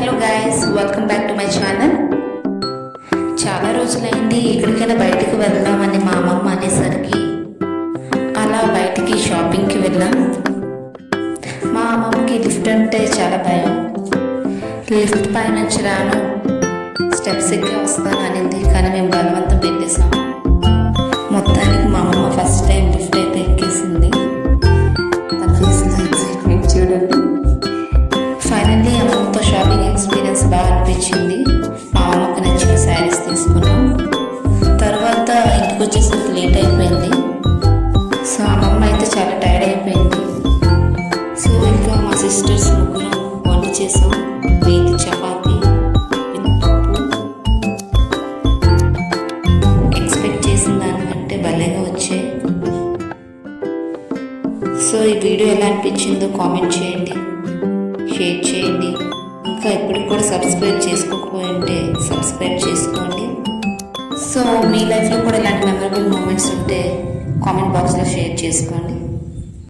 Hello guys, welcome back to my channel. చాలా రోజులైంది ఎక్కడికైనా బయటకు వెళ్దామని మా అమ్మమ్మ అనేసరికి అలా బయటికి షాపింగ్కి వెళ్ళాం. మా అమ్మమ్మకి లిఫ్ట్ అంటే చాలా భయం. లిఫ్ట్ పై నుంచి రాను, స్టెప్స్ ఎక్కి వస్తాను అనింది. కానీ మేము బలవంతం పెట్టేసాం. మొత్తానికి మా అమ్మమ్మ ఫస్ట్ టైం లిఫ్ట్ అయితే ఎక్కేసింది. తన ఫేస్లో ఎక్సైట్మెంట్ చూడండి. ఫైనల్లీ అమ్మమ్మతో షాపింగ్ ఎక్స్పీరియన్స్ బాగా అనిపించింది. మా అమ్మకు నచ్చిన శారీస్ తీసుకున్నాం. తర్వాత ఇంటికి వచ్చేసరికి లేట్ అయిపోయింది. సో అమ్మమ్మ అయితే చాలా టైర్డ్ అయిపోయింది. సో ఇంకా మా సిస్టర్స్ ముగ్గురు వంట చేసాం. వీటి చపాతి, పప్పు ఎక్స్పెక్ట్ చేసిన దానికంటే భలేగా వచ్చాయి. సో ఈ వీడియో ఎలా అనిపించిందో కామెంట్ చేయండి, షేర్ చేయండి. ఇంకా ఎప్పటికి కూడా సబ్స్క్రైబ్ చేసుకోకపోయి ఉంటే సబ్స్క్రైబ్ చేసుకోండి. సో మీ లైఫ్లో కూడా ఇలాంటి మెమరబుల్ మూమెంట్స్ ఉంటే కామెంట్ బాక్స్లో షేర్ చేసుకోండి.